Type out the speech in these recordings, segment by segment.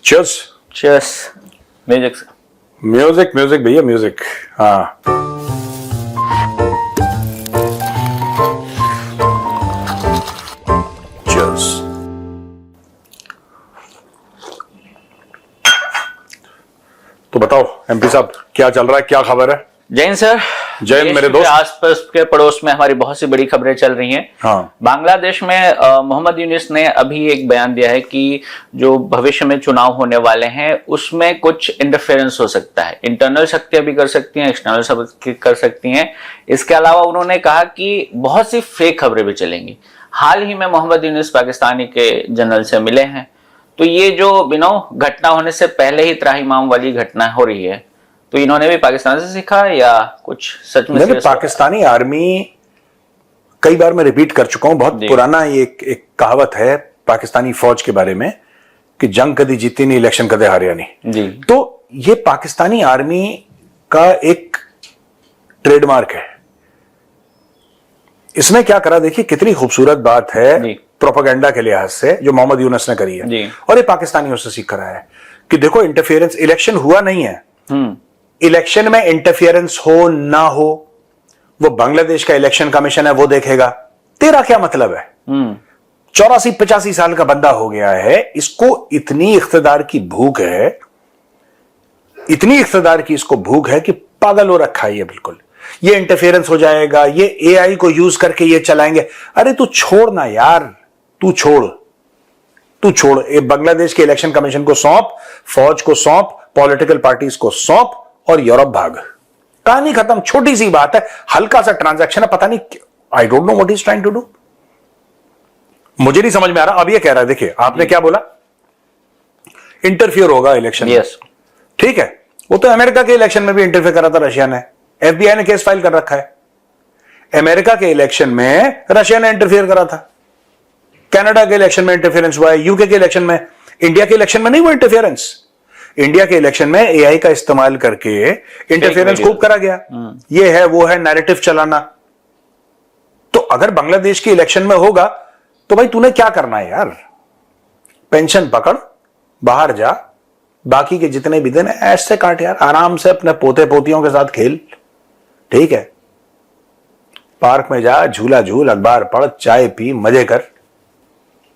Cheers. Cheers. Music music music भैया music. हाँ cheers. तो बताओ एमपी साहब क्या चल रहा है, क्या खबर है? जैन सर। जैन मेरे दोस्त। आसपास के पड़ोस में हमारी बहुत सी बड़ी खबरें चल रही हैं। हाँ। बांग्लादेश में मोहम्मद यूनिस ने अभी एक बयान दिया है कि जो भविष्य में चुनाव होने वाले हैं उसमें कुछ इंटरफेरेंस हो सकता है। इंटरनल शक्तियां भी कर सकती हैं, एक्सटर्नल शक्ति कर सकती हैं। इसके अलावा उन्होंने कहा कि बहुत सी फेक खबरें भी चलेंगी। हाल ही में मोहम्मद यूनिस पाकिस्तानी के जनरल से मिले हैं, तो ये जो घटना होने से पहले ही त्राहिमाम वाली घटना हो रही है, तो इन्होंने भी पाकिस्तान से सीखा या कुछ सच में? पाकिस्तानी आर्मी, कई बार मैं रिपीट कर चुका हूं, बहुत पुराना ये एक कहावत है पाकिस्तानी फौज के बारे में कि जंग कभी जीती नहीं, इलेक्शन कभी हारिया नहीं जी। तो ये पाकिस्तानी आर्मी का एक ट्रेडमार्क है। इसने क्या करा, देखिए कितनी खूबसूरत बात है प्रोपेगेंडा के लिहाज से जो मोहम्मद यूनुस ने करी है, और ये पाकिस्तानियों से सीख रहा है कि देखो इंटरफेरेंस, इलेक्शन हुआ नहीं है, इलेक्शन में इंटरफेरेंस हो ना हो वो बांग्लादेश का इलेक्शन कमीशन है, वो देखेगा। तेरा क्या मतलब है? 84-85 साल का बंदा हो गया है, इसको इतनी इख्तिदार की भूख है, इतनी इख्तिदार की इसको भूख है कि पागल हो रखा है ये बिल्कुल। ये इंटरफेरेंस हो जाएगा, ये एआई को यूज करके ये चलाएंगे। अरे तू छोड़ ना यार, तू छोड़। ये बांग्लादेश के इलेक्शन कमीशन को सौंप, फौज को सौंप, पॉलिटिकल पार्टीज को सौंप और यूरोप भाग। कहानी खत्म। छोटी सी बात है, हल्का सा ट्रांजैक्शन है, पता नहीं, I don't know what is trying to do. मुझे नहीं समझ में आ रहा। अब ये कह रहा है, देखिए आपने क्या बोला, इंटरफियर होगा इलेक्शन। यस ठीक है, वो तो अमेरिका के इलेक्शन में भी इंटरफियर करा था रशिया ने, एफबीआई ने केस फाइल कर रखा है। अमेरिका के इलेक्शन में रशिया ने इंटरफियर करा था, कनाडा के इलेक्शन में इंटरफेरेंस हुआ है, यूके के इलेक्शन में। इंडिया के इलेक्शन में नहीं हुआ इंटरफेरेंस। इंडिया के इलेक्शन में एआई का इस्तेमाल करके इंटरफेरेंस खूब करा गया। ये है वो है, नैरेटिव चलाना। तो अगर बांग्लादेश के इलेक्शन में होगा तो भाई तूने क्या करना है यार? पेंशन पकड़, बाहर जा, बाकी के जितने भी दिन ऐसे काट यार, आराम से अपने पोते पोतियों के साथ खेल। ठीक है, पार्क में जा, झूला झूल, अखबार पढ़, चाय पी, मजे कर।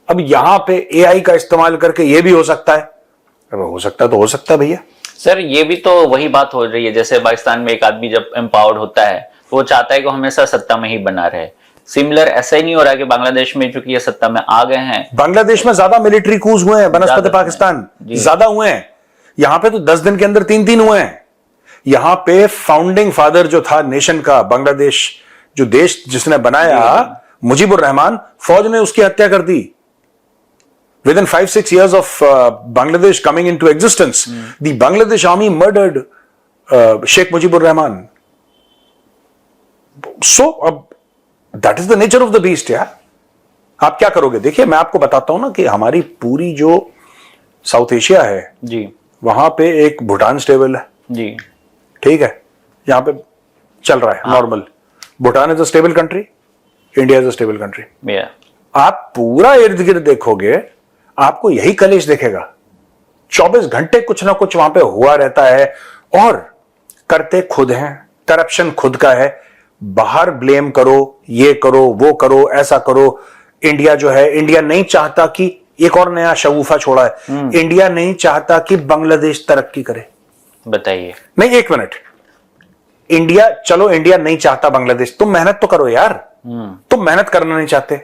अब यहां पे एआई का इस्तेमाल करके ये भी हो सकता है। अब हो सकता है तो हो सकता है भैया। सर ये भी तो वही बात हो रही है, जैसे पाकिस्तान में एक आदमी जब एम्पावर्ड होता है तो वो चाहता है कि हमेशा सत्ता में ही बना रहे। सिमिलर ऐसा ही नहीं हो रहा कि बांग्लादेश में चूंकि ये सत्ता में आ गए हैं, बांग्लादेश में ज्यादा मिलिट्री कूज हुए हैं बनस्पत पाकिस्तान, ज्यादा हुए हैं। यहां पे तो 10 दिन के अंदर 3 हुए हैं। यहां पे फाउंडिंग फादर जो था नेशन का, बांग्लादेश जो देश जिसने बनाया, मुजीबुर रहमान, फौज ने उसकी हत्या कर दी। Within 5-6 years of Bangladesh coming into existence, the Bangladesh army murdered Sheikh Mujibur Rahman. So, that is the nature of the beast, यार। आप क्या करोगे? देखिए मैं आपको बताता हूं ना कि हमारी पूरी जो साउथ एशिया है जी, वहां पे एक भूटान स्टेबल है जी। ठीक है, यहां पे चल रहा है normal. Bhutan is a stable country, India is a stable country. आप पूरा इर्द गिर्द देखोगे, आपको यही कलेश देखेगा। 24 घंटे कुछ ना कुछ वहां पे हुआ रहता है, और करते खुद हैं, करप्शन खुद का है। बाहर ब्लेम करो, ये करो, वो करो, ऐसा करो। इंडिया जो है, इंडिया नहीं चाहता कि, एक और नया शगुफा छोड़ा है, इंडिया नहीं चाहता कि बांग्लादेश तरक्की करे। बताइए। नहीं, एक मिनट, इंडिया, चलो इंडिया नहीं चाहता बांग्लादेश, तुम मेहनत तो करो यार। तुम मेहनत करना नहीं चाहते,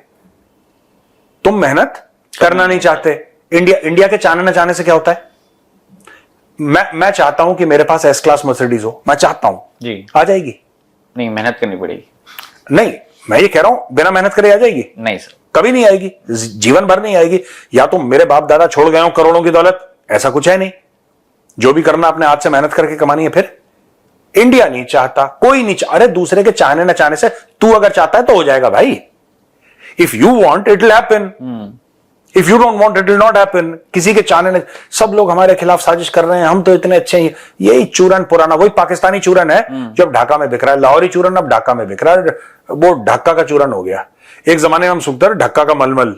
तुम मेहनत करना नहीं चाहते। इंडिया के चाहने न चाहने से क्या होता है? मैं चाहता हूं कि मेरे पास एस क्लास मर्सिडीज हो, मैं चाहता हूं जी, आ जाएगी? नहीं, मेहनत करनी पड़ेगी। नहीं, मैं ये कह रहा हूं बिना मेहनत करे आ जाएगी? नहीं सर, कभी नहीं आएगी, जीवन भर नहीं आएगी। या तो मेरे बाप दादा छोड़ गए हो करोड़ों की दौलत, ऐसा कुछ है नहीं। जो भी करना अपने हाथ से मेहनत करके कमानी है। फिर इंडिया नहीं चाहता, कोई नहीं अरे दूसरे के चाहने न चाहने से तू अगर चाहता है तो हो जाएगा भाई। If you want it will happen, if you don't want it will not happen. किसी के चाहने ने, सब लोग हमारे खिलाफ साजिश कर रहे हैं, हम तो इतने अच्छे हैं। यही चूरन पुराना, वही पाकिस्तानी चूरन है जो अब ढाका में बिक रहा है। लाहौरी चूरन अब ढाका में बिक रहा है, वो ढक्का का चूरन हो गया। एक जमाने में हम सुखते ढक्का का मलमल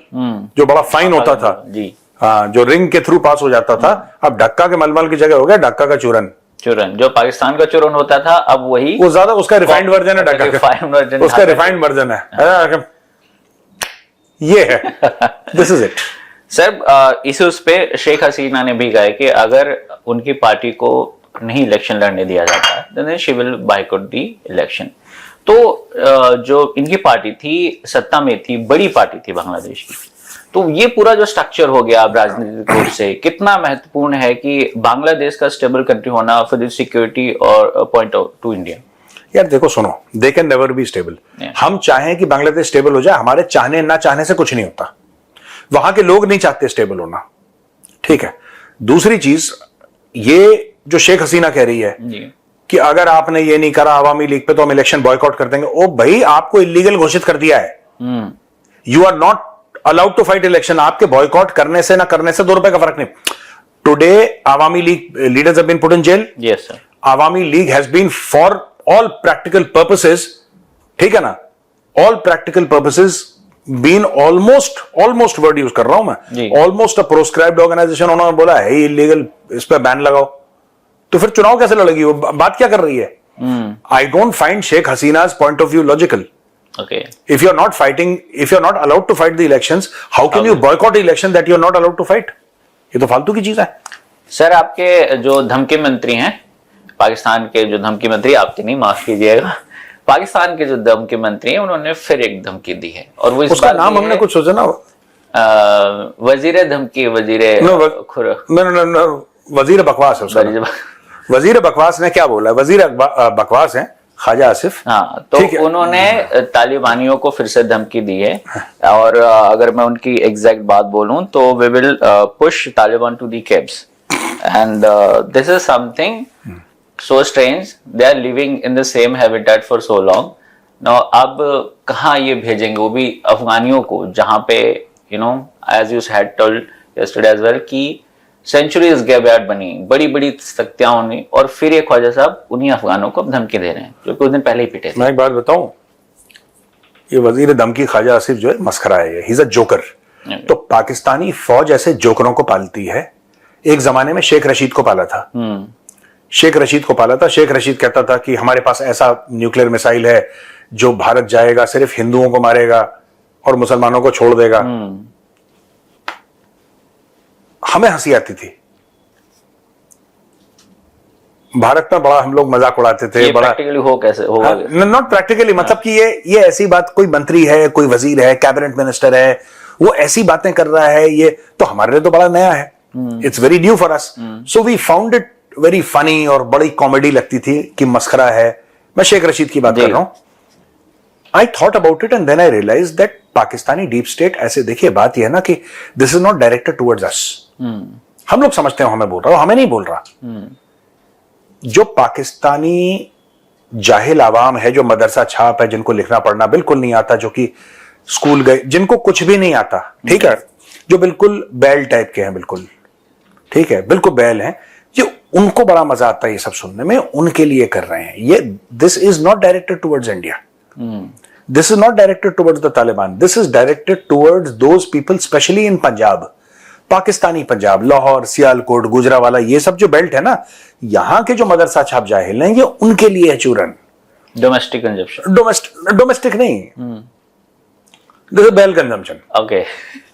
जो बड़ा फाइन होता था, जो रिंग के थ्रू पास हो जाता था, अब ढक्का के मलमल की जगह हो गया ढक्का का चूरन। जो पाकिस्तान का चूरन होता था अब वही, वो ज्यादा उसका रिफाइंड वर्जन है, ढक्का का उसका रिफाइंड वर्जन है। ये है, दिस इज इट। सर इस उस पे शेख हसीना ने भी कहा है कि अगर उनकी पार्टी को नहीं इलेक्शन लड़ने दिया जाता then she will boycott the election. तो जो इनकी पार्टी थी सत्ता में थी, बड़ी पार्टी थी बांग्लादेश की, तो ये पूरा जो स्ट्रक्चर हो गया अब राजनीतिक रूप से कितना महत्वपूर्ण है कि बांग्लादेश का स्टेबल कंट्री होना फॉर द सिक्योरिटी और पॉइंट टू इंडिया। यार देखो सुनो, they can never be stable. हम चाहें कि बांग्लादेश स्टेबल हो जाए, हमारे चाहने ना चाहने से कुछ नहीं होता, वहां के लोग नहीं चाहते स्टेबल होना, ठीक है। दूसरी चीज, ये जो शेख हसीना कह रही है कि अगर आपने ये नहीं करा अवामी लीग पे तो हम इलेक्शन बॉयकॉट कर देंगे, ओ भाई आपको इलीगल घोषित कर दिया है, you are not allowed to fight election. आपके बॉयकॉट करने से ना करने से 2 रुपए का फर्क नहीं। Today Awami League leaders have been put in jail. Yes sir. Awami League has been for all practical purposes, ठीक है ना, all practical purposes been almost word use कर रहा हूं मैं, ऑलमोस्ट अ प्रोस्क्राइब्ड ऑर्गेनाइजेशन। उन्होंने बोला है इलीगल, इस पे बैन लगाओ, तो फिर चुनाव कैसे लड़ेगी वो? बात क्या कर रही है? I don't find Sheikh Hasina's point of view logical. Okay. If you're not fighting, if you're not allowed to fight the elections, how can you boycott the election that you're not allowed to fight? ये तो फालतू की चीज है। Sir आपके जो धमकी मंत्री हैं, पाकिस्तान के जो धमकी मंत्री, आपके नहीं माफ कीजिएगा, पाकिस्तान के जो धमकी मंत्री हैं, उन्होंने फिर एक धमकी दी है और वो उसका नाम हमने कुछ सोचा ना, वजीर धमकी, वजीर बकवास है उसका। वजीर बकवास ने क्या बोला? वजीर बकवास है ख्वाजा आसिफ। हाँ, तो उन्होंने तालिबानियों को फिर से धमकी दी है और अगर मैं उनकी एग्जैक्ट बात बोलूं तो we will push Taliban to the caves and this is something so strange, they are living in the same habitat for so long now. अब कहाँ ये भेजेंगे, वो भी अफगानियों को, जहां पे you know as you had told yesterday as well कि सेंचुरीज गैबयार्ड बनी, बड़ी बड़ी सख्तियां होनी, और फिर ये ख्वाजा साहब उन्हीं अफगानों को दमकी दे रहे हैं जो कुछ दिन पहले ही पिटे थे। मैं एक बात बताऊं, ये वजीर धमकी ख्वाजा आसिफ जो है मस्खरा है, ही इज अ जोकर। तो पाकिस्तानी फौज ऐसे जोकरों को पालती है। एक जमाने में शेख रशीद को पाला था, शेख रशीद को पाला था। शेख रशीद कहता था कि हमारे पास ऐसा न्यूक्लियर मिसाइल है जो भारत जाएगा सिर्फ हिंदुओं को मारेगा और मुसलमानों को छोड़ देगा। हमें हंसी आती थी, भारत में बड़ा हम लोग मजाक उड़ाते थे। बड़ा प्रैक्टिकली हो कैसे होगा? नॉट प्रैक्टिकली, मतलब कि ये ऐसी बात, कोई मंत्री है, कोई वजीर है, कैबिनेट मिनिस्टर है, वो ऐसी बातें कर रहा है, ये तो हमारे लिए तो बड़ा नया है। It's very new for us, so we found it very funny और बड़ी कॉमेडी लगती थी कि मस्खरा है। मैं शेख रशीद की बात कर रहा हूं। I thought about it and then I realise that Pakistani deep state ऐसे, देखिए बात यह है ना कि this is not directed towards us. हम लोग समझते हैं हमें बोल रहा, हमें नहीं बोल रहा। जो पाकिस्तानी जाहिल आवाम है, जो मदरसा छाप है, जिनको लिखना पढ़ना बिल्कुल नहीं आता, जो कि स्कूल गए, जिनको कुछ भी नहीं आता, ठीक है, जो बिल्कुल बैल टाइप के हैं, बिल्कुल ठीक है, बिल्कुल बैल हैं, ये उनको बड़ा मजा आता है ये सब सुनने में, उनके लिए कर रहे हैं ये। This is not directed towards India, this is not directed towards the Taliban, this is directed towards those people, specially in Punjab, Pakistani Punjab, Lahore, Sialkot, Gujranwala, ये सब जो बेल्ट है ना, यहां के जो मदरसा छाप जाहिल हैं, ये उनके लिए है चूरन। डोमेस्टिक कंजम्पशन, डोमेस्टिक नहीं, दिस इज बैल कंजम्पशन। ओके,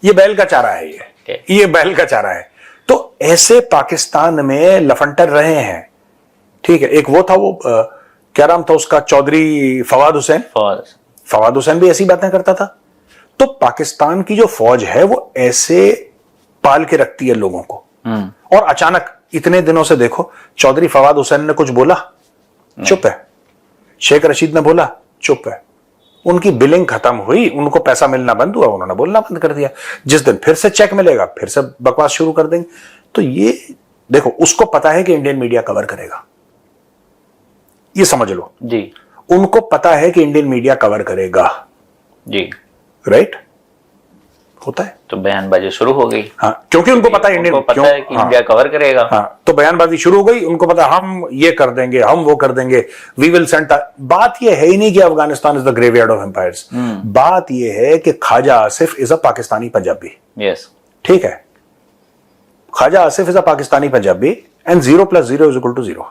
ये बैल का चारा है, ये बैल का चारा है। तो ऐसे पाकिस्तान में लफंटर रहे हैं, ठीक है। एक वो था, वो क्या नाम था उसका, चौधरी फवाद हुसैन। फवाद हुसैन भी ऐसी बातें करता था। तो पाकिस्तान की जो फौज है वो ऐसे पाल के रखती है लोगों को, और अचानक इतने दिनों से देखो, चौधरी फवाद हुसैन ने कुछ बोला, चुप है। शेख रशीद ने बोला, चुप है। उनकी बिलिंग खत्म हुई, उनको पैसा मिलना बंद हुआ, उन्होंने बोलना बंद कर दिया। जिस दिन फिर से चेक मिलेगा, फिर से बकवास शुरू कर देंगे। तो ये देखो, उसको पता है कि इंडियन मीडिया कवर करेगा, ये समझ लो जी। उनको पता है कि इंडियन मीडिया कवर करेगा जी, राइट, होता है। तो बयानबाजी शुरू हो गई। हाँ, क्योंकि उनको पता है इंडियन, पता है कि इंडिया कवर करेगा। हाँ, तो बयानबाजी शुरू हो गई। उनको पता हम ये कर देंगे, हम वो कर देंगे, वी विल सेंड। बात ये है ही नहीं कि Afghanistan is the graveyard of empires. बात ये है कि Khawaja Asif is a Pakistani Punjabi. Yes, ठीक है। Khawaja Asif is a Pakistani Punjabi and 0 + 0 = 0।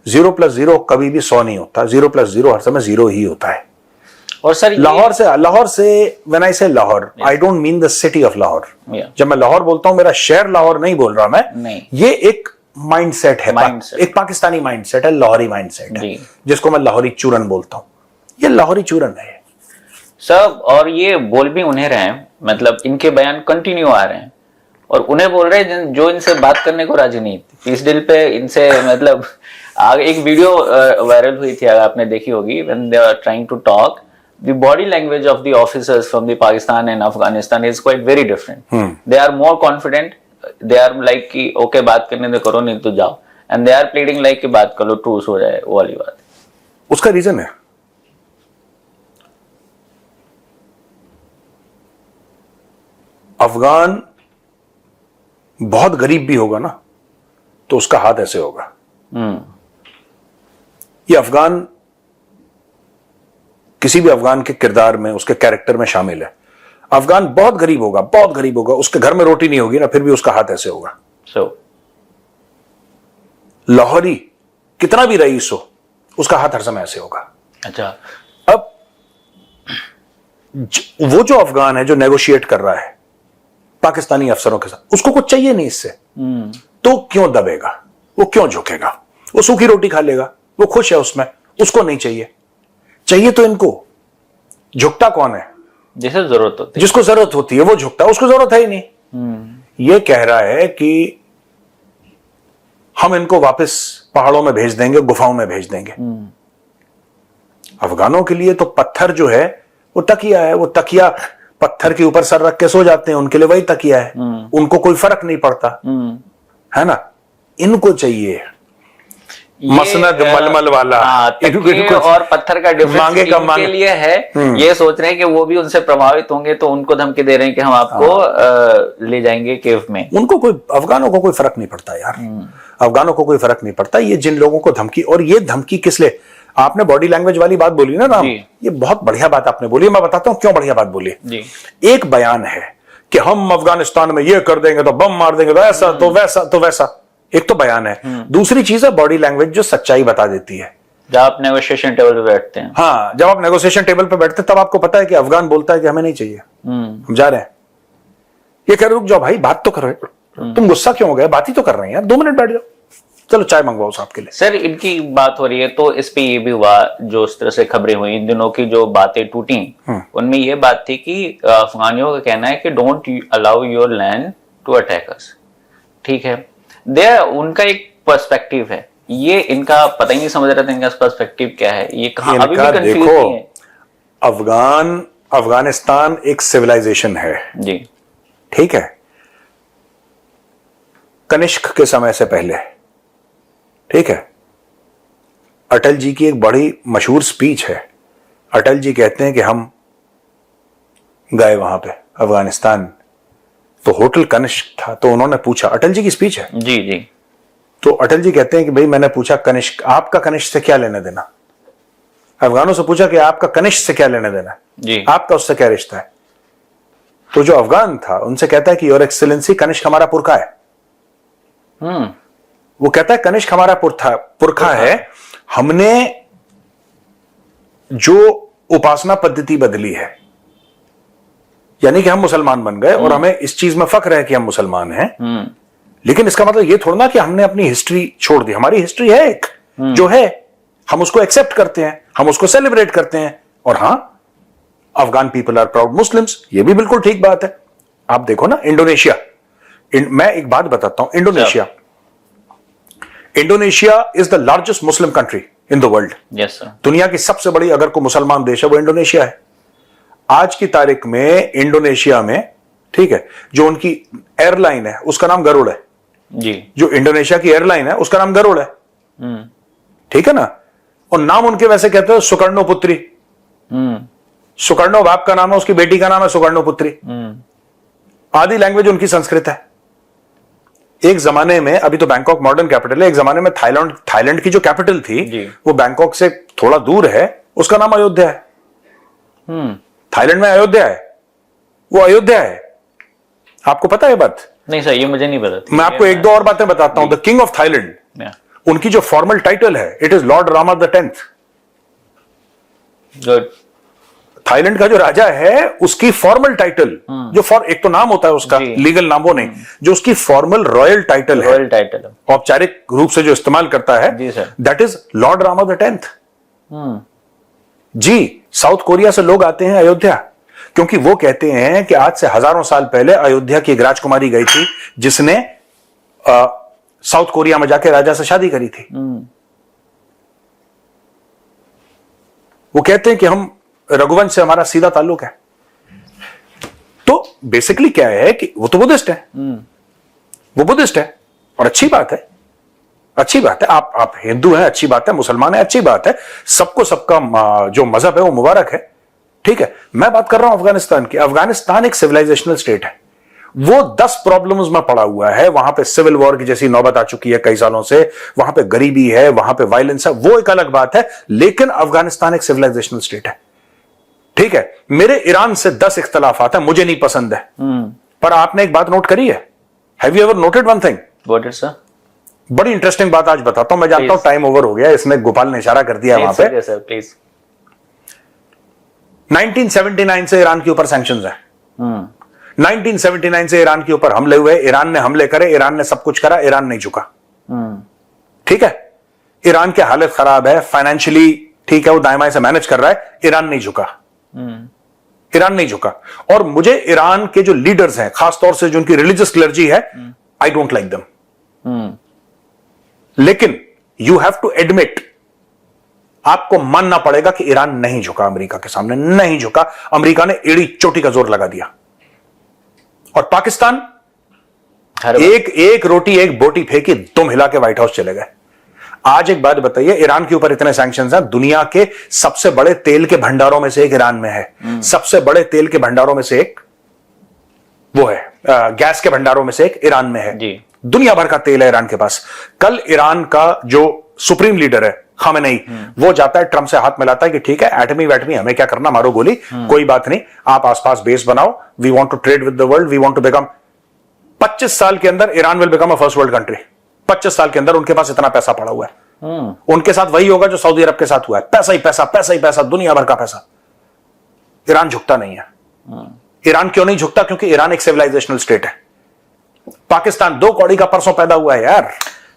0 + 0 कभी भी 100 नहीं होता, 0 + 0 हर समय 0 ही होता है। और सर लाहौर से व्हेन आई से Lahore, I don't mean the city of Lahore. जब मैं लाहौर बोलता हूं, मेरा शहर लाहौर नहीं बोल रहा मैं, नहीं। ये एक माइंडसेट है, एक पाकिस्तानी माइंडसेट है, लाहौरी माइंडसेट है, जिसको मैं लाहौरी चूरन बोलता हूं। ये लाहौरी चूरन है सब। और ये बोल भी उन्हें रहे हैं, मतलब इनके बयान कंटिन्यू आ रहे हैं और उन्हें बोल रहे हैं जो इनसे बात करने को राजी नहीं। पीस डील पे इनसे मतलब आगे एक वीडियो वायरल हुई थी, अगर आपने देखी होगी, when they are trying to talk, the body language of the officers from the Pakistan and Afghanistan is quite very different. They are more confident. They are like कि okay बात करने दे, करो नहीं तो जाओ, and they are pleading like कि बात करो, truce हो जाए, वो वाली बात। उसका रीजन है अफगान बहुत गरीब भी होगा ना तो उसका हाथ ऐसे होगा। ये अफगान किसी भी अफगान के किरदार में, उसके कैरेक्टर में शामिल है। अफगान बहुत गरीब होगा, बहुत गरीब होगा, उसके घर में रोटी नहीं होगी ना, फिर भी उसका हाथ ऐसे होगा। लाहौरी कितना भी रईस हो, उसका हाथ हर समय ऐसे होगा। अच्छा, अब वो जो अफगान है जो नेगोशिएट कर रहा है पाकिस्तानी अफसरों के साथ, उसको कुछ चाहिए नहीं इससे, तो क्यों दबेगा, वो क्यों झुकेगा? वो सूखी रोटी खा लेगा, वो खुश है उसमें, उसको नहीं चाहिए। चाहिए तो इनको। झुकता कौन है? जिसे जरूरत होती है, जिसको जरूरत होती है वो झुकता, उसको जरूरत है ही नहीं। ये कह रहा है कि हम इनको वापस पहाड़ों में भेज देंगे, गुफाओं में भेज देंगे। अफगानों के लिए तो पत्थर जो है वो तकिया है, वो तकिया पत्थर के ऊपर सर रख के सो जाते हैं, उनके लिए वही तकिया है, उनको कोई फर्क नहीं पड़ता, है ना। इनको चाहिए मसनद मलमल वाला, और पत्थर का डिफरेंस इनके लिए है। ये सोच रहे हैं कि वो भी उनसे प्रभावित होंगे, तो उनको धमकी दे रहे हैं कि हम आपको ले जाएंगे केव में। उनको कोई, अफगानों को कोई फर्क नहीं पड़ता यार, अफगानों को कोई फर्क नहीं पड़ता। ये जिन लोगों को धमकी, और ये धमकी किस लिए, आपने बॉडी लैंग्वेज वाली बात बोली ना राम, ये बहुत बढ़िया बात आपने बोली। मैं बताता हूं क्यों बढ़िया बात बोली। एक बयान है कि हम अफगानिस्तान में ये कर देंगे तो बम मार देंगे, तो ऐसा तो वैसा तो वैसा, एक तो बयान है। दूसरी चीज है बॉडी लैंग्वेज जो सच्चाई बता देती है। जब आप नेगोशिएशन टेबल पे बैठते हैं, हाँ, जब आप नेगोशिएशन टेबल पे बैठते हैं तब आपको पता है कि अफगान बोलता है कि हमें नहीं चाहिए, हम जा रहे हैं। ये कह रहे रुक जाओ भाई, बात तो कर रहे, तुम गुस्सा क्यों हो गए, बात ही तो कर रहे हैं यार, 2 मिनट बैठ जाओ, चलो चाय मंगवाओ साहब के लिए। सर, इनकी बात हो रही है तो इस पे ये भी हुआ, जो इस तरह से खबरें हुई इन दिनों की, जो बातें टूटी, उनमें ये बात थी कि अफगानियों का कहना है कि don't allow your land to attack us. ठीक है, उनका एक पर्सपेक्टिव है, ये इनका पता ही नहीं समझ रहा था इनका पर्सपेक्टिव क्या है, ये कहां अभी भी कंफ्यूज है। अफगानिस्तान एक सिविलाइजेशन है जी, ठीक है। कनिष्क के समय से पहले, ठीक है, अटल जी की एक बड़ी मशहूर स्पीच है। अटल जी कहते हैं कि हम गए वहां पे अफगानिस्तान, तो होटल कनिष्क था, तो उन्होंने पूछा, अटल जी की स्पीच है जी जी, तो अटल जी कहते हैं कि भाई मैंने पूछा कनिष्क, आपका कनिष्क से क्या लेना देना? अफगानों से पूछा कि आपका कनिष्क से क्या लेना देना जी, आपका उससे क्या रिश्ता है? तो जो अफगान था उनसे कहता है कि योर एक्सीलेंसी, कनिष्क हमारा पुरखा है। वो कहता है कनिष्क हमारा पुरखा है, हमने जो उपासना पद्धति बदली है, यानी कि हम मुसलमान बन गए और हमें इस चीज में फख्र है कि हम मुसलमान हैं। लेकिन इसका मतलब ये थोड़ा ना कि हमने अपनी हिस्ट्री छोड़ दी। हमारी हिस्ट्री है एक जो है, हम उसको एक्सेप्ट करते हैं, हम उसको सेलिब्रेट करते हैं। और हां, Afghan people are proud Muslims, ये भी बिल्कुल ठीक बात है। आप देखो ना इंडोनेशिया, मैं एक बात बताता हूं, Indonesia is the largest Muslim country in the world. Yes sir, दुनिया की सबसे बड़ी अगर कोई मुसलमान देश है वो इंडोनेशिया है। आज की तारीख में इंडोनेशिया में, ठीक है, जो उनकी एयरलाइन है उसका नाम गरुड़ है जी, जो इंडोनेशिया की एयरलाइन है उसका नाम गरुड़ है, ठीक है ना। और नाम उनके वैसे कहते हैं सुकर्णो पुत्री। सुकर्णो बाप का नाम है, उसकी बेटी का नाम है सुकर्णो पुत्री। आदि लैंग्वेज उनकी संस्कृत है। एक जमाने में, अभी तो बैंकॉक मॉडर्न कैपिटल है, एक जमाने में थाईलैंड की जो कैपिटल थी वो बैंकॉक से थोड़ा दूर है, उसका नाम अयोध्या है। थाईलैंड में अयोध्या है, वो अयोध्या है। आपको पता है बात? नहीं सर, ये मुझे नहीं पता थी। मैं आपको एक दो और बातें बताता हूं। द किंग ऑफ थाईलैंड, उनकी जो फॉर्मल टाइटल है, it is Lord Rama the 10th। Good. Thailand का जो राजा है, उसकी फॉर्मल टाइटल, जो एक तो नाम होता है उसका, लीगल नाम वो नहीं, जो उसकी फॉर्मल रॉयल टाइटल है, रॉयल टाइटल औपचारिक रूप से जो इस्तेमाल करता है, that is Lord Rama the 10th। जी, साउथ कोरिया से लोग आते हैं अयोध्या, क्योंकि वो कहते हैं कि आज से हजारों साल पहले अयोध्या की एक राजकुमारी गई थी जिसने साउथ कोरिया में जाके राजा से शादी करी थी। वो कहते हैं कि हम रघुवंश से हमारा सीधा ताल्लुक है। तो बेसिकली क्या है कि वो तो बुद्धिस्ट है, वो बुद्धिस्ट है, और अच्छी बात है, अच्छी बात है। आप हिंदू हैं, अच्छी बात है, मुसलमान है, अच्छी बात है, सबको सबका जो मजहब है वो मुबारक है, ठीक है। मैं बात कर रहा हूं अफगानिस्तान की। अफगानिस्तान एक सिविलाइजेशनल स्टेट है, वो 10 प्रॉब्लम्स में पड़ा हुआ है। वहां पे सिविल वॉर की जैसी नौबत आ चुकी है कई सालों से, वहां पे गरीबी है, वहां पे वायलेंस है, वो एक अलग बात है, लेकिन अफगानिस्तान एक सिविलाइजेशनल स्टेट है, ठीक है। मेरे ईरान से 10 इख्तलाफात हैं, मुझे नहीं पसंद है, पर आपने एक बात नोट करी है? Have you ever noted one thing? What is sir? बड़ी इंटरेस्टिंग बात आज बताता हूं। मैं जानता हूं टाइम ओवर हो गया, इसमें गोपाल ने इशारा कर दिया वहां पे। Sir please. 1979 से ईरान के ऊपर सैंक्शंस है। 1979 से ईरान के ऊपर हमले हुए, ईरान ने हमले करे, ईरान ने सब कुछ करा, ईरान नहीं झुका, ठीक है। ईरान की हालत खराब है फाइनेंशियली, ठीक है, वो दाएं बाएं से मैनेज कर रहा है, ईरान नहीं झुका, ईरान नहीं झुका। और मुझे ईरान के जो लीडर्स हैं, खासतौर से जो उनकी रिलीजियस क्लर्जी है, आई डोंट लाइक देम। लेकिन यू हैव टू एडमिट, आपको मानना पड़ेगा कि ईरान नहीं झुका, अमेरिका के सामने नहीं झुका। अमेरिका ने एड़ी चोटी का जोर लगा दिया। और पाकिस्तान एक रोटी एक बोटी फेंकी, दुम हिला के व्हाइट हाउस चले गए। आज एक बात बताइए, ईरान के ऊपर इतने सैंक्शंस हैं, दुनिया के सबसे बड़े तेल के भंडारों में से एक ईरान में है। सबसे बड़े तेल के भंडारों में से एक वो है, गैस के भंडारों में से एक ईरान में है जी। दुनिया भर का तेल है ईरान के पास। कल ईरान का जो सुप्रीम लीडर है खामेनेई, वो जाता है ट्रंप से हाथ मिलाता है कि ठीक है, एटमी वैटमी हमें क्या करना, मारो गोली, कोई बात नहीं, आप आसपास बेस बनाओ, we want to trade with the world, we want to become. 25 साल के अंदर Iran will become a first world country. 25 साल के अंदर उनके पास इतना पैसा पड़ा हुआ है। उनके साथ वही होगा जो सऊदी अरब के साथ हुआ है, पैसा ही पैसा, पैसा ही पैसा, दुनिया भर का पैसा। ईरान झुकता नहीं है। ईरान क्यों नहीं झुकता? क्योंकि ईरान एक सिविलाइजेशनल स्टेट है। पाकिस्तान 2 कौड़ी का परसों पैदा हुआ है यार।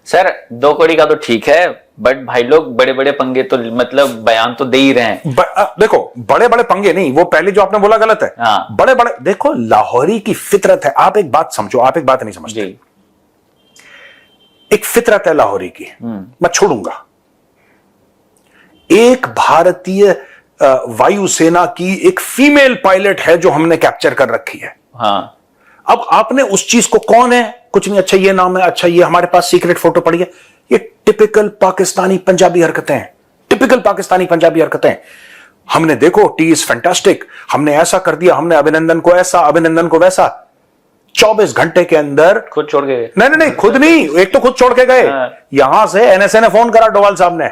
सर 2 कौड़ी का तो ठीक है, बट भाई लोग बड़े बड़े पंगे तो मतलब बयान तो दे ही रहे हैं। देखो, बड़े बड़े पंगे नहीं, वो पहले जो आपने बोला गलत है। हाँ। बड़े बड़े, देखो लाहौरी की फितरत है। आप एक बात समझो, आप एक बात नहीं समझते। एक फितरत है लाहौरी की, मैं छोड़ूंगा। एक भारतीय वायुसेना की एक फीमेल पायलट है जो हमने कैप्चर कर रखी है। हाँ। अब आपने उस चीज को, कौन है, कुछ नहीं, अच्छा ये नाम है, अच्छा ये हमारे पास सीक्रेट फोटो पड़ी है। ये टिपिकल पाकिस्तानी पंजाबी हरकतें हैं, टिपिकल पाकिस्तानी पंजाबी हरकतें। हमने देखो, टी इज फैंटास्टिक, हमने ऐसा कर दिया, हमने अभिनंदन को ऐसा, अभिनंदन को वैसा। 24 घंटे के अंदर खुद छोड़ के गए। नहीं, खुद नहीं, एक तो खुद छोड़ के गए। यहां से एनएसए ने फोन करा डोवाल साहब ने।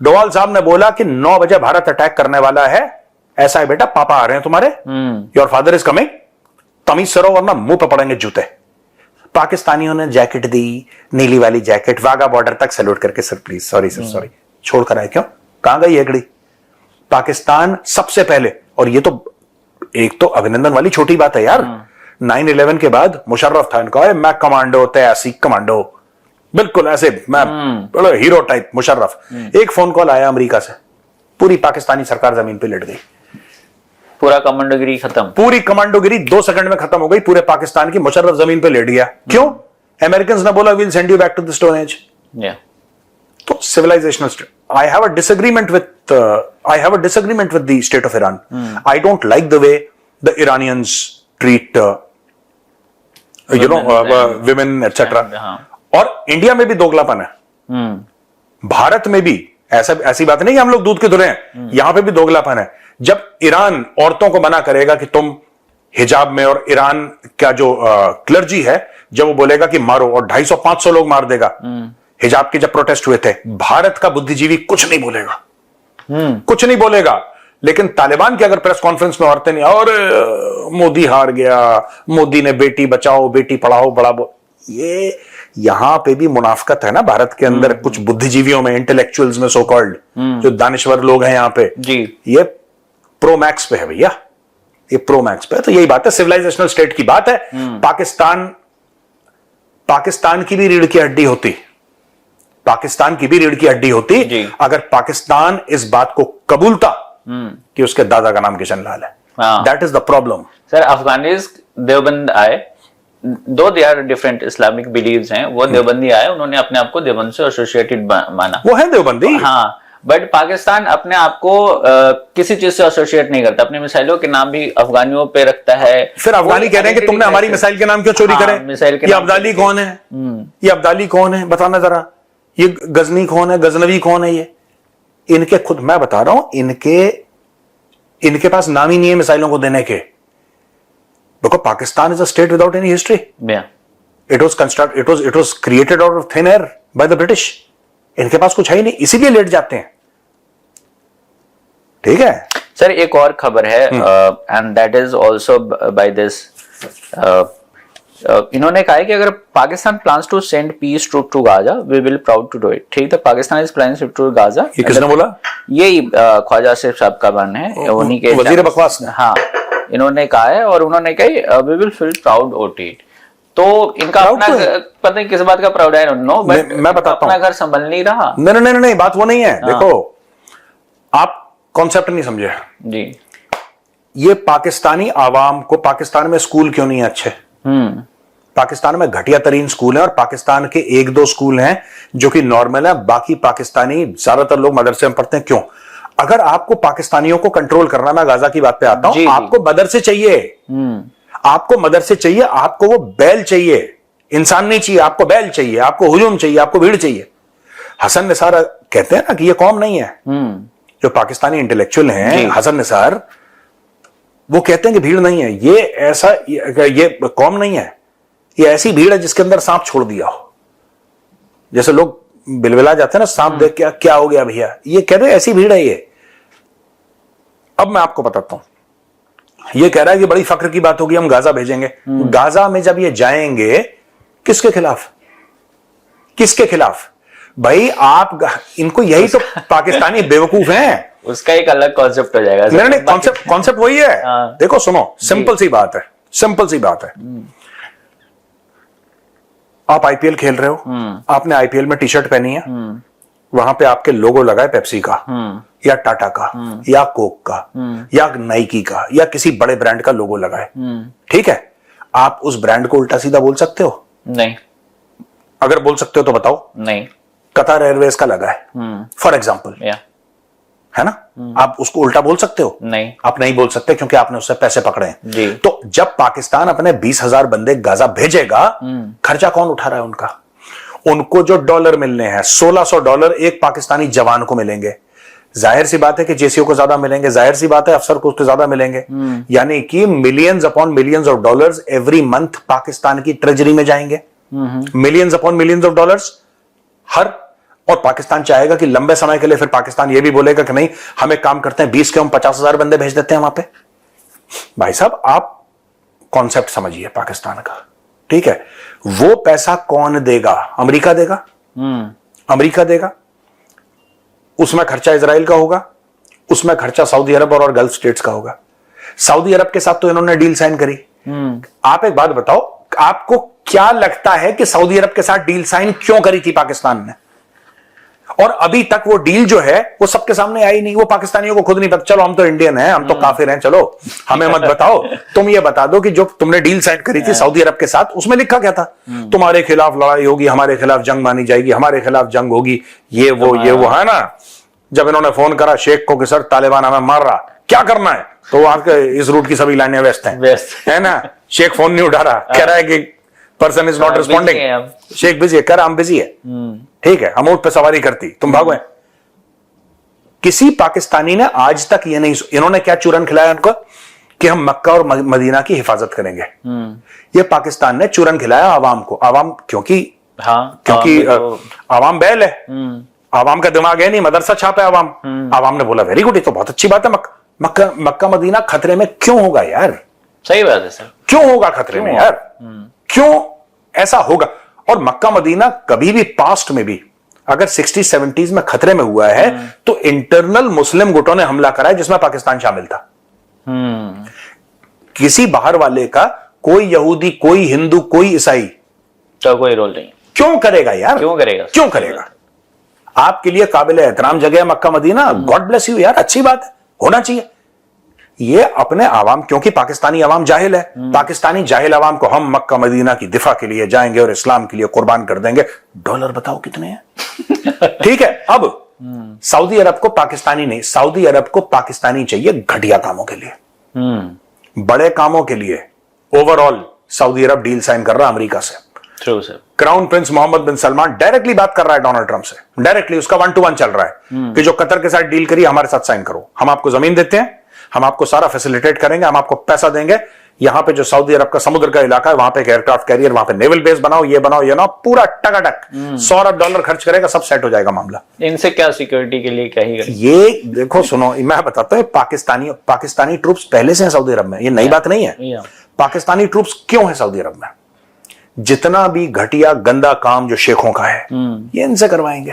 डोवाल साहब ने बोला कि 9 बजे भारत अटैक करने वाला है, ऐसा है बेटा, पापा आ रहे हैं तुम्हारे, योर फादर इज कमिंग, तमीज से रहो वरना मुंह पे पड़ेंगे जूते। पाकिस्तानियों ने जैकेट दी, नीली वाली जैकेट, वाघा बॉर्डर तक सैल्यूट करके, sir please, sorry sir, sorry, छोड़ कर आए। क्यों? कहां गई हेकड़ी? पाकिस्तान सबसे पहले, और ये तो एक तो अभिनंदन वाली छोटी बात है यार। 9/11 के बाद मुशर्रफ था, इनका मैं कमांडो, तैयासी कमांडो, बिल्कुल ऐसे, मैं बड़ा हीरो टाइप मुशर्रफ। एक फोन कॉल आया अमेरिका से, पूरी पाकिस्तानी सरकार जमीन पे लेट गई। पूरा कमांडोगिरी खत्म, पूरी कमांडोगिरी 2 सेकंड में खत्म हो गई पूरे पाकिस्तान की। मुशर्रफ जमीन पे लेट गया। क्यों? अमेरिकन्स ने बोला we'll send you back to the stone age. तो civilizational state. I have a disagreement with the state of Iran. I don't like the way the Iranians treat women etc. और India में भी दोगलापन है। भारत में भी ऐसी बात नहीं कि हम लोग दूध के धुले हैं, यहां पे भी दोगलापन है। जब ईरान औरतों को मना करेगा कि तुम हिजाब में, और ईरान का जो क्लर्जी है जब वो बोलेगा कि मारो, और 250-500 लोग मार देगा हिजाब के जब प्रोटेस्ट हुए थे, भारत का बुद्धिजीवी कुछ नहीं बोलेगा, कुछ नहीं बोलेगा। लेकिन तालिबान की अगर प्रेस कॉन्फ्रेंस में औरतें नहीं, और मोदी हार गया, मोदी ने बेटी बचाओ बेटी पढ़ाओ बढ़ाओ, ये यहां पे भी मुनाफकत है ना भारत के अंदर कुछ बुद्धिजीवियों में, इंटेलेक्चुअल्स में, सो कॉल्ड जो दानिश्वर लोग हैं यहां पे जी, ये प्रो मैक्स पे है भैया, ये प्रो मैक्स पे है। तो यही बात है, सिविलाइजेशनल स्टेट की बात है। पाकिस्तान की भी रीढ़ की हड्डी होती, पाकिस्तान की भी रीढ़ की हड्डी होती अगर पाकिस्तान इस बात को कबूलता कि उसके दादा का नाम किशन लाल है। That is the problem. Sir Afghanistan Deoband आए, though they are different Islamic believes हैं, वो देवबंदी आए, उन्होंने अपने आप को देवबंद से एसोसिएटेड माना, वो है देवबंदी। हाँ, बट पाकिस्तान अपने आप को किसी चीज से एसोसिएट नहीं करता, अपने मिसाइलों के नाम भी अफगानियों पे रखता है। फिर अफगानी कह रहे हैं कि तुमने हमारी मिसाइल के नाम क्यों चोरी करे? मिसाइल के ये अब्दाली कौन है? ये अब्दाली कौन है बताना जरा, ये गजनी कौन है, गजनवी कौन है? ये इनके खुद, मैं बता रहा हूं, इनके पास नाम ही नहीं है मिसाइलों को देने के। देखो Pakistan is a state without any history. It was created out of thin air by the British. इनके पास कुछ है ही नहीं, इसीलिए लेट जाते हैं। ठीक है सर, एक और खबर है and that is also by this, इन्होंने कहा है कि अगर Pakistan plans to send peace troop to Gaza we will proud to do it. ठीक है, Pakistan is planning to Gaza. ये किसने बोला? यही ख्वाजा आसिफ साहब का बयान है, उन्हीं के वजीर बकवास ने। हाँ, इन्होंने कहा है और उन्होंने कहा we will feel proud of it. तो इनका अपना पता नहीं किस बात का प्राउड है, नो, बट मैं बताता हूं, अपना घर संभल नहीं रहा। नहीं, बात वो नहीं है। देखो आप कॉन्सेप्ट नहीं समझे जी। ये पाकिस्तानी आवाम को, पाकिस्तान में स्कूल क्यों नहीं है अच्छे? पाकिस्तान में घटिया तरीन स्कूल है, और पाकिस्तान के एक दो स्कूल हैं जो कि नॉर्मल है, बाकी पाकिस्तानी ज्यादातर लोग मदरसे में पढ़ते हैं। क्यों? अगर आपको पाकिस्तानियों को कंट्रोल करना, मैं गाजा की बात पे आता हूं, आपको मदरसे चाहिए, आपको मदरसे चाहिए, आपको वो बैल चाहिए, इंसान नहीं चाहिए, आपको बैल चाहिए, आपको हुजूम चाहिए, आपको भीड़ चाहिए। हसन निसार कहते हैं ना कि ये कौम नहीं है। जो पाकिस्तानी इंटेलेक्चुअल हैं, हसन निसार, वो कहते हैं कि भीड़ नहीं है, ये ऐसा, ये कौम नहीं है, ये ऐसी भीड़ है जिसके अंदर सांप छोड़ दिया हो। जैसे लोग बिलबिला जाते हैं ना, सांप देख के क्या हो गया भैया, ये कह रहे ऐसी भीड़ है ये। अब मैं आपको बताता हूं, ये कह रहा है कि बड़ी फक्र की बात होगी, हम गाजा भेजेंगे। गाजा में जब ये जाएंगे, किसके खिलाफ? किसके खिलाफ भाई? आप इनको, यही तो पाकिस्तानी बेवकूफ हैं। उसका एक अलग कॉन्सेप्ट हो जाएगा। नहीं, कॉन्सेप्ट वही है। देखो सुनो, सिंपल सी बात है, सिंपल सी बात है। आप आईपीएल खेल रहे हो, आपने आईपीएल में टी शर्ट पहनी है, वहां पे आपके लोगो लगा है पेप्सी का, या टाटा का, या कोक का, या नाइकी का, या किसी बड़े ब्रांड का लोगो लगा है। ठीक है, आप उस ब्रांड को उल्टा सीधा बोल सकते हो? नहीं। अगर बोल सकते हो तो बताओ। नहीं। कतार एयरवेज का लगा है फॉर एग्जाम्पल, है ना? आप उसको उल्टा बोल सकते हो? नहीं, आप नहीं बोल सकते, क्योंकि आपने उससे पैसे पकड़े हैं जी। तो जब पाकिस्तान अपने 20,000 बंदे गाजा भेजेगा, खर्चा कौन उठा रहा है उनका? उनको जो डॉलर मिलने हैं, $1,600 एक पाकिस्तानी जवान को मिलेंगे। जाहिर सी बात है कि जेसीओ को ज्यादा मिलेंगे, जाहिर सी बात है अफसर को उसके ज्यादा मिलेंगे। यानी कि millions upon millions of dollars every month Pakistan की ट्रेजरी में जाएंगे। Millions upon millions of dollars हर, और पाकिस्तान चाहेगा कि लंबे समय के लिए, फिर पाकिस्तान यह भी बोलेगा कि नहीं, हम एक काम करते हैं, 20 के हम 50,000 बंदे भेज देते हैं वहां पे। भाई साहब, आप कॉन्सेप्ट समझिए पाकिस्तान का। ठीक है, वो पैसा कौन देगा? अमेरिका देगा। अमेरिका देगा, उसमें खर्चा इजराइल का होगा, उसमें खर्चा सऊदी अरब और गल्फ स्टेट्स का होगा। सऊदी अरब के साथ तो इन्होंने डील साइन करी। आप एक बात बताओ, आपको क्या लगता है कि सऊदी अरब के साथ डील साइन क्यों करी थी पाकिस्तान ने? और अभी तक वो डील जो है वो सबके सामने आई नहीं, वो पाकिस्तानियों को खुद नहीं पता। चलो हम तो इंडियन हैं, हम तो काफिर हैं, चलो हमें मत बताओ, तुम ये बता दो कि जो तुमने डील साइन करी थी सऊदी अरब के साथ, उसमें लिखा क्या था? तुम्हारे खिलाफ लड़ाई होगी, हमारे खिलाफ जंग मानी जाएगी, हमारे खिलाफ जंग होगी, ये वो है ना। जब इन्होंने फोन करा शेख को कि सर तालिबान हमें मार रहा, क्या करना है, तो आपके इस रूट की सभी लाइनें व्यस्त हैं, है ना। शेख फोन नहीं उठा रहा, कह रहा है कि पर्सन इज नॉट रिस्पॉन्डिंग, शेख बिजी है, कह रहा हम बिजी है। ठीक है, हम ऊंट पे सवारी करती, तुम भागो। किसी पाकिस्तानी ने आज तक ये नहीं, इन्होंने क्या चूरन खिलाया उनको कि हम मक्का और मदीना की हिफाजत करेंगे। ये पाकिस्तान ने चूरन खिलाया आवाम को। आवाम क्योंकि आवाम बैल है, आवाम का दिमाग है नहीं, मदरसा छाप है आवाम। आवाम ने बोला वेरी गुड, ये तो बहुत अच्छी बात है, मक्का मदीना खतरे में क्यों होगा यार? सही बात है सर, क्यों होगा खतरे में यार? क्यों ऐसा होगा? और मक्का मदीना कभी भी पास्ट में भी अगर 60-70s में खतरे में हुआ है तो इंटरनल मुस्लिम गुटों ने हमला करा है जिसमें पाकिस्तान शामिल था। किसी बाहर वाले का, कोई यहूदी, कोई हिंदू, कोई ईसाई तो कोई रोल नहीं। क्यों करेगा यार? क्यों करेगा? आपके लिए काबिल एहतराम जगह है Mecca Medina, God bless you यार, अच्छी बात है, होना चाहिए। ये अपने आवाम, क्योंकि पाकिस्तानी आवाम जाहिल है, पाकिस्तानी जाहिल आवाम को हम मक्का मदीना की दिफा के लिए जाएंगे और इस्लाम के लिए कुर्बान कर देंगे। डॉलर बताओ कितने हैं? ठीक है, अब सऊदी अरब को पाकिस्तानी नहीं, सऊदी अरब को पाकिस्तानी चाहिए घटिया कामों के लिए। बड़े कामों के लिए overall Saudi Arab deal sign कर रहा है अमेरिका से। True sir. Crown prince Mohammed bin Salman directly बात कर रहा है डोनाल्ड ट्रंप से, डायरेक्टली उसका 1-to-1 चल रहा है कि जो कतर के साथ डील करी हमारे साथ साइन करो, हम आपको जमीन देते हैं, हम आपको सारा फैसिलिटेट करेंगे, हम आपको पैसा देंगे, यहां पे जो सऊदी अरब का समुद्र का इलाका है वहां पे एक एयरक्राफ्ट कैरियर, वहां पे नेवल बेस बनाओ, ये बनाओ, ये बनाओ, पूरा टकाटक $100 अरब खर्च करेगा, सब सेट हो जाएगा मामला। इनसे क्या सिक्योरिटी के लिए क्या ही करें? ये देखो सुनो, मैं बताता हूं, पाकिस्तानी ट्रूप्स पहले से हैं सऊदी अरब में, ये नई बात नहीं है। पाकिस्तानी ट्रूप्स क्यों है सऊदी अरब में? जितना भी घटिया गंदा काम जो शेखों का है ये इनसे करवाएंगे।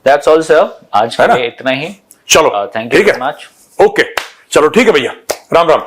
दैट्स ऑल सर, आज के लिए इतना ही। चलो thank you very much. Okay, चलो ठीक है भैया, राम राम।